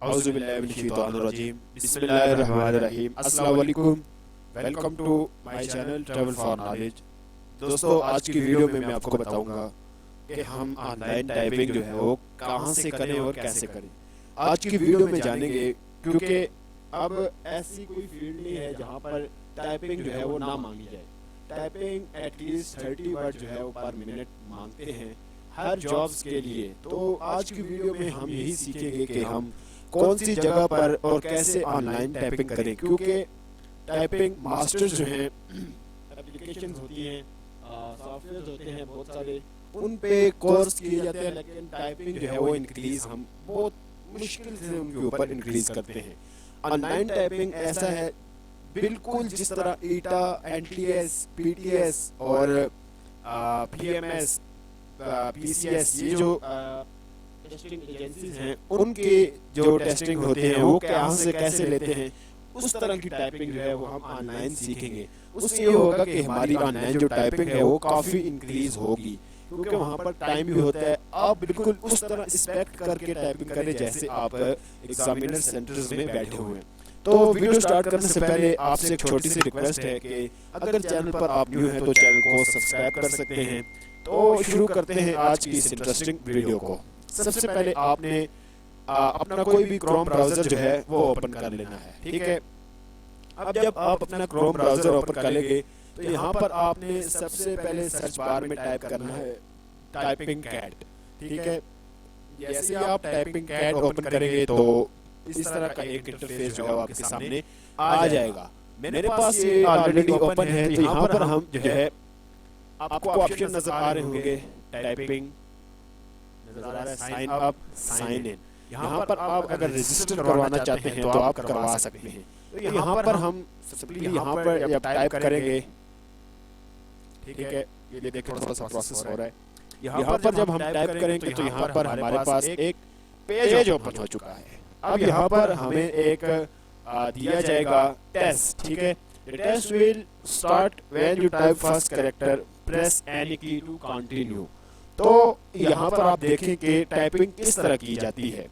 औज़ुबिल्लाहिमिनश्शैतानिर्रजीम बिस्मिल्लाहिर्रहमानिर्रहीम अस्सलाम वालेकुम। Welcome to my channel travel for knowledge. दोस्तों, आज की वीडियो में मैं आपको बताऊंगा कि हम ऑनलाइन टाइपिंग जो है वो कहां से करें और कैसे करें। आज की वीडियो में जानेंगे, क्योंकि अब ऐसी कोई फील्ड नहीं है जहां पर टाइपिंग जो है वो ना मांगी जाए। टाइपिंग एटलीस्ट 30 वर्ड जो है वो पर मिनट मांगते हैं हर जॉब्स के लिए। तो आज की वीडियो में हम यही सीखेंगे कि हम कौन सी जगह पर और कैसे ऑनलाइन टाइपिंग करें, क्योंकि टाइपिंग मास्टर्स जो हैं, एप्लीकेशंस होती हैं, सॉफ्टवेयर होते हैं बहुत सारे, उन पे कोर्स किए जाते हैं, लेकिन टाइपिंग जो है वो इंक्रीज हम बहुत मुश्किल से उनके ऊपर इंक्रीज करते हैं। ऑनलाइन टाइपिंग ऐसा है बिल्कुल जिस तरह ईटा, एनटीएस, पीटीएस और पीएमएस, पीसीएस, ये जो टेस्टिंग एजेंसीज हैं, उनके जो टेस्टिंग होते हैं वो कहाँ से कैसे लेते हैं, उस तरह की टाइपिंग जो है वो हम ऑनलाइन सीखेंगे। उससे ये होगा कि हमारी ऑनलाइन जो टाइपिंग है वो काफ़ी इंक्रीज होगी, क्योंकि वहाँ पर टाइम भी होता है। आप बिल्कुल उस तरह एक्सपेक्ट करके टाइपिंग करें जैसे आप एग्जामिनर सेंटर्स में बैठे हुए हैं। तो वीडियो स्टार्ट करने से पहले आपसे एक छोटी सी रिक्वेस्ट है कि अगर चैनल पर आप न्यू हैं तो चैनल को सब्सक्राइब कर सकते हैं। तो शुरू करते हैं आज की इस इंटरेस्टिंग वीडियो को। सबसे पहले आपने अपना कोई भी क्रोम ब्राउजर जो है वो ओपन कर लेना है, ठीक है। अब जब आप अपना क्रोम ब्राउजर ओपन कर लेंगे तो यहाँ पर आपने सबसे पहले सर्च बार में टाइप करना है टाइपिंग कैट, ठीक है। जैसे आप टाइपिंग कैट ओपन करेंगे तो इस तरह का एक इंटरफेस जो है आपके सामने आ जाएगा। मेरे पास ये ऑलरेडी ओपन है, तो यहाँ पर हम जो है आपको ऑप्शन नजर आ रहे होंगे, टाइपिंग नजर आ रहा है, साइन अप, साइन इन। यहाँ पर आप अगर रजिस्टर करवाना चाहते हैं तो आप करवा सकते हैं। तो यहाँ पर हम सिंपली यहाँ पर जब टाइप करेंगे, ठीक है, ये देखिए थोड़ा सा प्रोसेस हो रहा है। यहाँ पर जब हम टाइप करेंगे तो यहाँ पर हमारे पास एक पेज ओपन हो चुका है। अब यहाँ पर हमें एक दिया जाएगा टेस्ट, ठीक है। Test will start when you type first character, press any key to continue. तो यहाँ पर आप देखें कि टाइपिंग किस तरह की जाती है।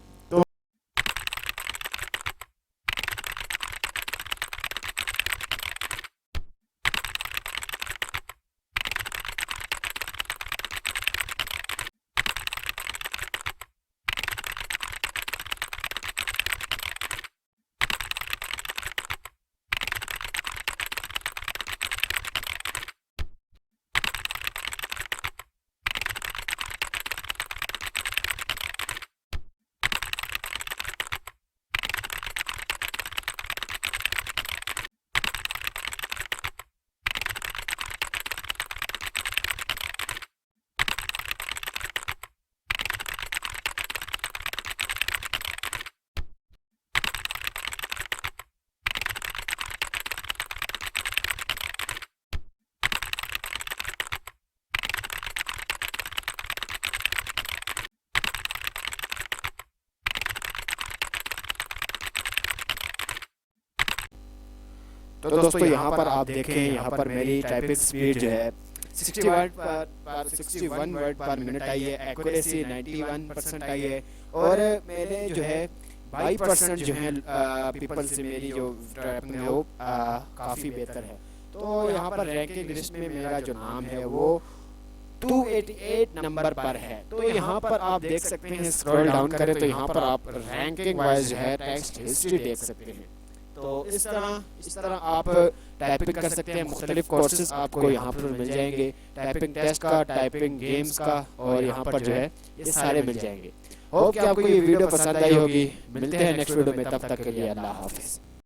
तो दोस्तों यहाँ पर आप देखें, यहाँ पर मेरी टाइपिंग स्पीड जो है 61 वर्ड पर मिनट आई है, एक्यूरेसी 91% आई है, और मेरे जो है 22% जो है पीपल से मेरी जो टाइपिंग है वो काफ़ी बेहतर है। तो यहाँ पर रैंकिंग लिस्ट में मेरा जो नाम है वो 288 नंबर पर है। तो यहाँ पर आप देख सकते हैं, स्क्रॉल डाउन करें तो यहाँ पर आप रैंकिंग वाइज जो है टेक्स्ट हिस्ट्री देख सकते हैं। तो इस तरह आप टाइपिंग कर सकते हैं। मुख्तलिफ कोर्सेज आपको यहाँ पर मिल जाएंगे, टाइपिंग टेस्ट का, टाइपिंग गेम्स का, और यहाँ पर जो है ये सारे मिल जाएंगे। होप कि आपको ये वीडियो पसंद आई होगी। मिलते हैं नेक्स्ट वीडियो में, तब तक के लिए अल्लाह हाफिज़।